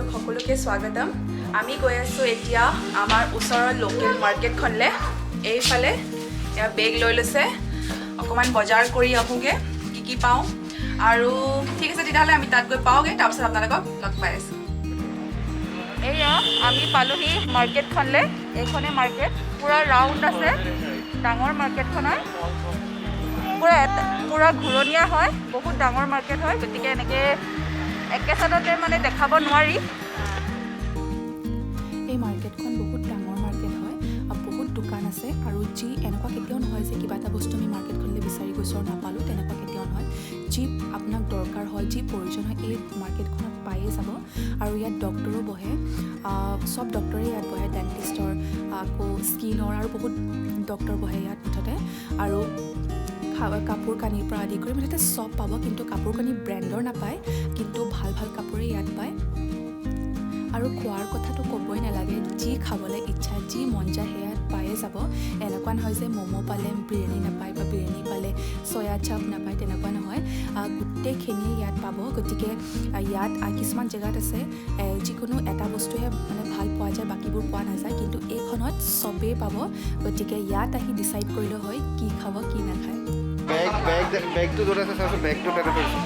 আপোনালোক সকলোকে স্বাগতম আমি গৈ আছো এতিয়া আমাৰ ওচৰৰ লোকেল মাৰ্কেটখনলে এইফালে এয়া বেগ লৈ লৈছে অকমান বজাৰ কৰি আহোগে কি পাওঁ আৰু ঠিক আছে তেতিয়াহ'লে আমি তাত গৈ পাওঁগে তাৰপিছত আপোনালোকক লগ পাই আছো এয়া আমি পালোহি মাৰ্কেটখনলে এইখনে মাৰ্কেট পুৰা ৰাউণ্ড আছে ডাঙৰ মাৰ্কেটখন হয় পুৰা ঘূৰণীয়া হয় বহুত ডাঙৰ মাৰ্কেট হয় গতিকে এনেকৈ একেচাদতে মানে দেখাব নোৱাৰি এই মাৰ্কেটখন বহুত ডাঙৰ মাৰ্কেট হয় আৰু বহুত দোকান আছে আৰু যি এনেকুৱা কেতিয়াও নহয় যে কিবা এটা বস্তু আমি মাৰ্কেটখনলৈ বিচাৰি গৈছোঁ আৰু নাপালোঁ তেনেকুৱা কেতিয়াও নহয় যি আপোনাক দৰকাৰ হয় যি প্ৰয়োজন হয় এই মাৰ্কেটখনত পায়ে যাব আৰু ইয়াত ডক্টৰো বহে চব ডক্টৰে ইয়াত বহে ডেণ্টিষ্টৰ আকৌ স্কিনৰ আৰু বহুত ডক্টৰ বহে ইয়াত মুঠতে আৰু কাপোৰ কানিৰ পৰা আদি কৰি মুঠতে চব পাব কিন্তু কাপোৰ কানি ব্ৰেণ্ডৰ নাপায় কিন্তু ভাল ভাল কাপোৰেই ইয়াত পায় আৰু খোৱাৰ কথাটো ক'বই নালাগে যি খাবলৈ ইচ্ছা যি মন যায় সেয়া পায়ে যাব এনেকুৱা নহয় যে ম'ম' পালে বিৰিয়ানী নাপায় বা বিৰিয়ানী পালে চয়া চাপ নাপায় তেনেকুৱা নহয় গোটেইখিনিয়ে ইয়াত পাব গতিকে ইয়াত কিছুমান জেগাত আছে যিকোনো এটা বস্তুহে মানে ভাল পোৱা যায় বাকীবোৰ পোৱা নাযায় কিন্তু এইখনত চবেই পাব গতিকে ইয়াত আহি ডিচাইড কৰিলে হয় কি খাব কি নাখায় বেগটো য'ত আছে চাওঁচোন বেগটো তাতে থৈছোঁ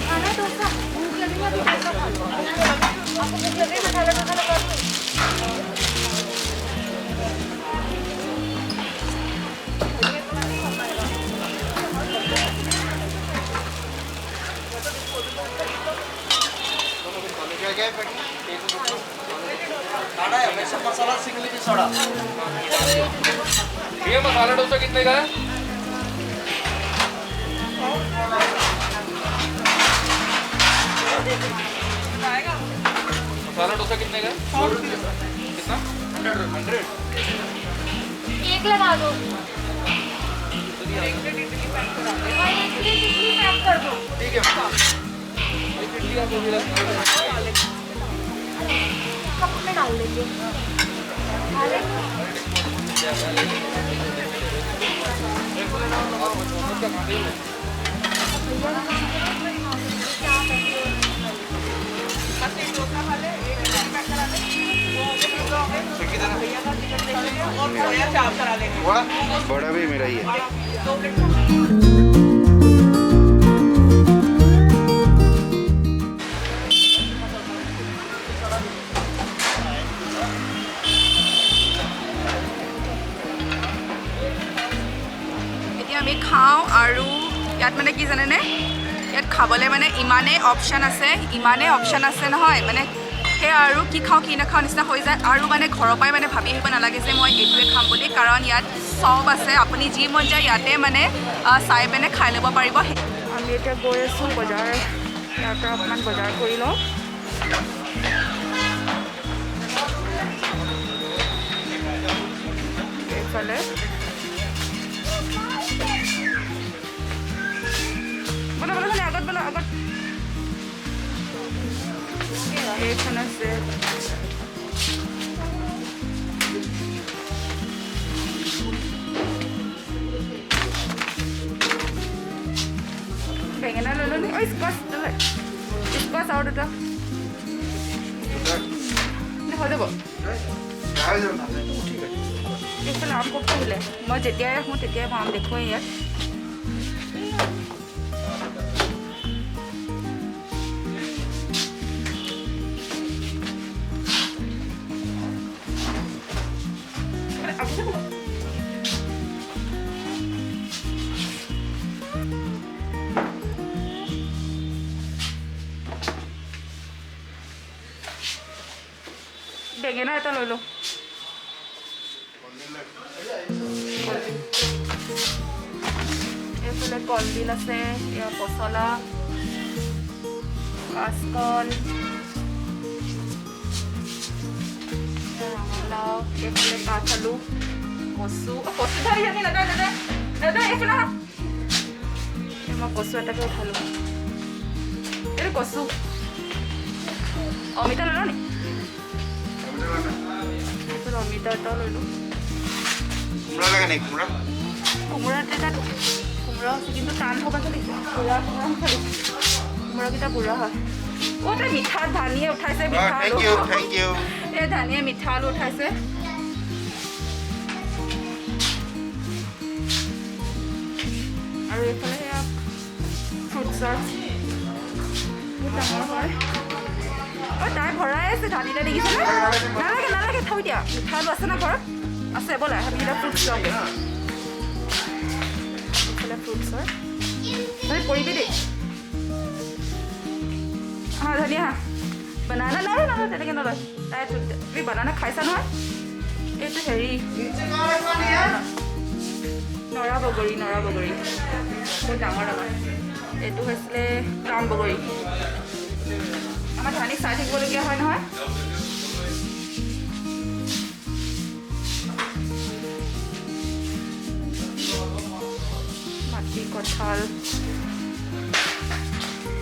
खाना डोसा भूख लगेगी अभी डोसा खा लो आपको भूख लगेगी खा लो कर लो मसाला सिंगली भी सोडा ये मसाला डोसा कितने का है मसाला डोसा कितने का कितना 100 एक लगा दो एक प्लेट इडली पैक कर दो ठीक है इडली का कप में डाल लेंगे बड़ा भी मेरा ही है এতিয়া আমি খাওঁ আৰু ইয়াত মানে কি জানেনে ইয়াত খাবলৈ মানে ইমানেই অপশ্যন আছে নহয় মানে সেই আৰু কি খাওঁ কি নাখাওঁ নিচিনা হৈ যায় আৰু মানে ঘৰৰ পৰাই মানে ভাবি আহিব নালাগে যে মই এইটোৱে খাম বুলি কাৰণ ইয়াত চব আছে আপুনি যি মন যায় ইয়াতে মানে চাই পিনে খাই ল'ব পাৰিব আমি এতিয়া গৈ আছোঁ বজাৰ ইয়াৰ পৰা অকণমান বজাৰ কৰি লওঁ এইফালে আগত এইখন আছে বেঙেনা লৈ ল'লি স্কচ আৰু দুটা হৈ যাব এইফালে আম কপ আহিলে মই যেতিয়াই আহোঁ তেতিয়াই আম দেখুৱাই ইয়াত বেঙেনা এটা লৈ লওঁ এইফালে কলডিল আছে পচলা কাঁচকল ৰঙালাও এইফালে কাঠ আলু কচু কচু ধৰি আমি দাদা এইফালে আহা মই কচু এটাকে উঠালোঁ এইটো কচু অমিতা ল'লোঁ নি এইফালে অমিতা এটাও ল'লোঁ কোমৰা লাগে নেকি কোমৰা কোমোৰা এটা কোমোৰা আছে কিন্তু টান হ'ব লাগিছে বুঢ়া কোমোৰা লাগিছে কোমোৰাকেইটা বুঢ়া হয় অ' তাই মিঠা ধানিয়ে উঠাইছে মিঠা আলু থেংক ইউ এই ধানিয়ে মিঠা আলু উঠাইছে আৰু এইফালে সেয়া ফ্ৰুটছৰ বহুত ডাঙৰ হয় অ' তাই ভৰাই আছে ধানিটা দেখিছেনে নালাগে থৈ দিয়া মিঠা আলু আছে না ঘৰত আছে ব'লা সেইকেইটা ফ্ৰুটছ লওঁগৈ এইফালে ফ্ৰুটছৰ তই কৰিবি দেই হা ধনিয়া বানানা নলয় তেনেকৈ নলয় তাই তুমি বানানা খাইছা নহয় এইটো হেৰি নৰা বগৰী বহুত ডাঙৰ এইটো হৈছিলে ৰাম বগৰী আমাৰ ধানি চাই থাকিবলগীয়া হয় নহয় মাটি কঁঠাল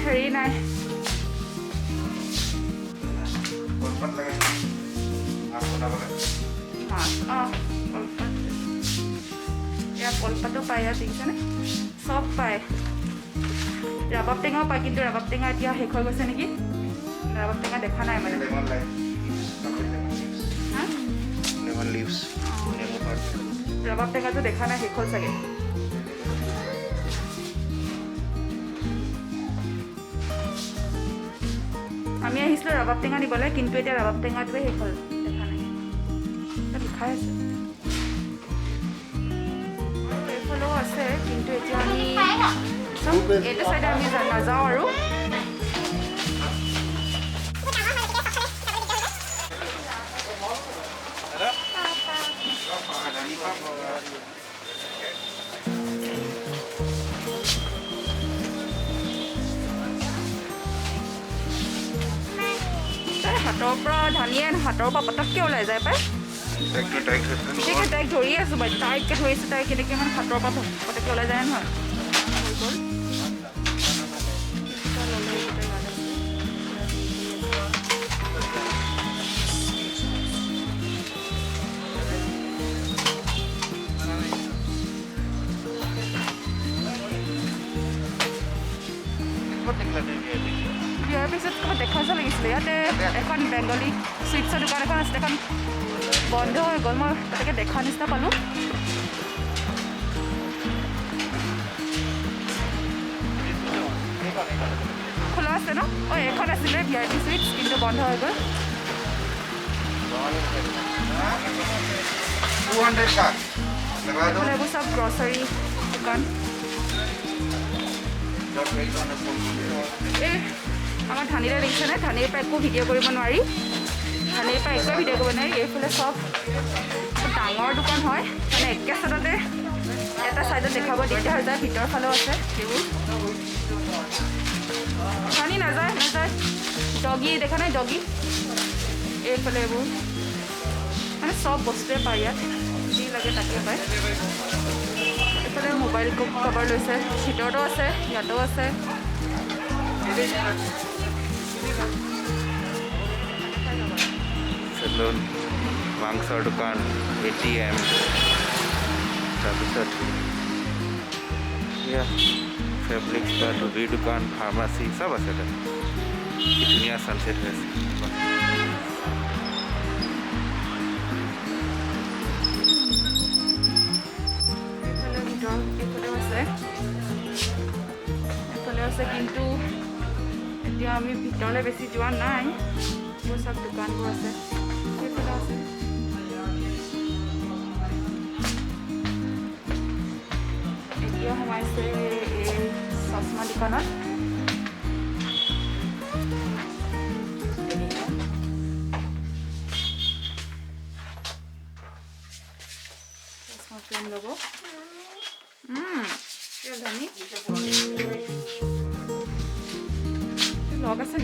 হেৰি নাই মাছ কলপাত এয়া কলপাতো পায় ইয়াত দেখিছেনে চব পায় ৰাবাব টেঙাও পায় কিন্তু ৰাবাব টেঙা এতিয়া শেষ হৈ গৈছে নেকি ৰাবাব টেঙা দেখা নাই মানে ৰাবাব টেঙাটো দেখা নাই শেষ হ'ল চাগে আমি আহিছিলোঁ ৰাবাব টেঙা নিবলৈ কিন্তু এতিয়া ৰাবাব টেঙাটোৱে শেষ হ'ল দেখা নাই লিখাই আছে এইফালেও আছে কিন্তু এতিয়া আমি এইটো চাইডে আমি নাযাওঁ আৰু হাতৰ পৰা ধানিয়ে হাতৰ পৰা পটককৈ ওলাই যায় পাই কেনেকৈ তাইক ধৰি আছোঁ বাৰু টাইটকৈ ধৰিছোঁ তাই কেনেকৈ মানে হাতৰ পৰা পটককৈ ওলাই যায় নহয় হৈ গ'ল বিয়াৰ পিছত ক'ৰবাত দেখাইছে লাগিছিলে ইয়াতে এখন বেংগলী চুইটছৰ দোকান এখন আছিলে এখন বন্ধ হৈ গ'ল মই তাকে দেখা নিচিনা পালোঁ খোলা আছে ন অঁ এখন আছিলে বিয়াৰ পি চুইটছ কিন্তু বন্ধ হৈ গ'ল এইবোৰ চব গ্ৰচাৰী দোকান এই আমাৰ ধানিৰে দেখিছেনে ধানিৰ পৰা একো ভিডিঅ' কৰিব নোৱাৰি ধানিৰ পৰা একোৱে ভিডিঅ' কৰিব নোৱাৰি এইফালে চব ডাঙৰ দোকান হয় মানে একেচলতে এটা ছাইডত দেখাব দিগদাৰ হৈ যায় ভিতৰৰ ফালেও আছে সেইবোৰ ধানি নাযায় ডগি দেখা নাই ডগি এইফালে এইবোৰ মানে চব বস্তুৱে পায় ইয়াত যি লাগে তাকে পায় এইফালে মোবাইল কভাৰ লৈছে ভিতৰতো আছে ইয়াতো আছে চেলুন মাংসৰ দোকান ATM তাৰপিছত ফেব্ৰিক বা ধুবিৰ দোকান ফাৰ্মাচী চব আছে তাত কি ধুনীয়া ছানছেট হৈ আছে এইফালে আছে কিন্তু এতিয়া আমি ভিতৰলৈ বেছি যোৱা নাই এইবোৰ চব দোকানবোৰ আছে সেইফালে আছে এতিয়া সোমাইছে এই চশমা দোকানত চশমা ফ্ৰেম ল'ব ধানি লগ আছে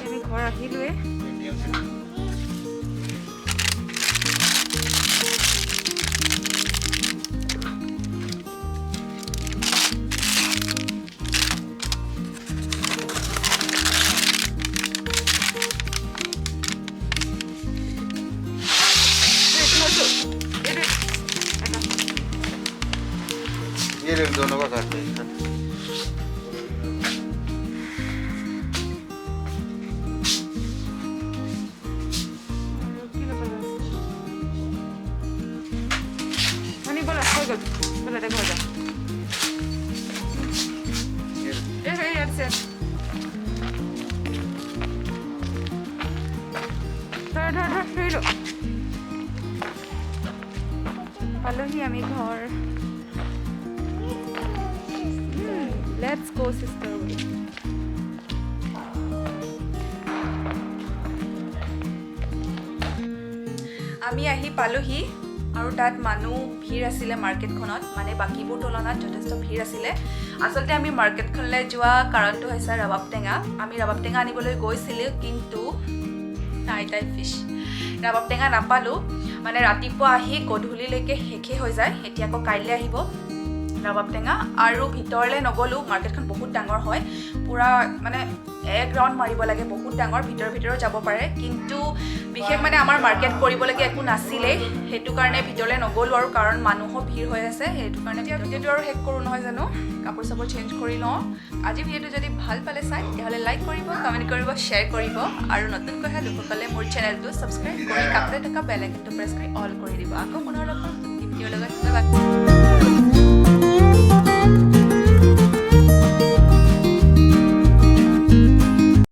আমি ঘৰ আহিলোৱে ये दोनों का काट दे মানে বলা হৈ গ'ল বলা দেখো যা এই আছে ধৰ পালোহি আমি ঘৰ লেটছ গো সিস্টাৰ বুলি আমি আহি পালোহি আৰু তাত মানুহ ভিৰ আছিলে মাৰ্কেটখনত মানে বাকীবোৰ তুলনাত যথেষ্ট ভিৰ আছিলে আচলতে আমি মাৰ্কেটখনলৈ যোৱা কাৰণটো হৈছে ৰবাব টেঙা আমি ৰবাব টেঙা আনিবলৈ গৈছিলোঁ কিন্তু নাই ফিছ ৰবাব টেঙা নাপালোঁ মানে ৰাতিপুৱা আহি গধূলিলৈকে শেষে হৈ যায় এতিয়া আকৌ কাইলৈ আহিব ৰবাব টেঙা আৰু ভিতৰলৈ নগ'লোঁ মাৰ্কেটখন বহুত ডাঙৰ হয় পূৰা মানে এক ৰাউণ্ড মাৰিব লাগে বহুত ডাঙৰ ভিতৰত যাব পাৰে কিন্তু বিশেষ মানে আমাৰ মাৰ্কেট কৰিবলগীয়া একো নাছিলেই সেইটো কাৰণে ভিতৰলৈ নগ'লোঁ আৰু কাৰণ মানুহো ভিৰ হৈ আছে সেইটো কাৰণে এতিয়া ভিডিঅ'টো আৰু শেষ কৰোঁ নহয় জানো কাপোৰ চাপোৰ চেঞ্জ কৰি লওঁ আজি ভিডিঅ'টো যদি ভাল পালে চাই তেতিয়াহ'লে লাইক কৰিব কমেণ্ট কৰিব শ্বেয়াৰ কৰিব আৰু নতুনকৈ অহা লোকসকলে মোৰ চেনেলটো ছাবস্ক্ৰাইব কৰি কাষতে থকা বেল আইকনটো প্ৰেছ কৰি অল কৰি দিব আকৌ পুনৰ লগ পাম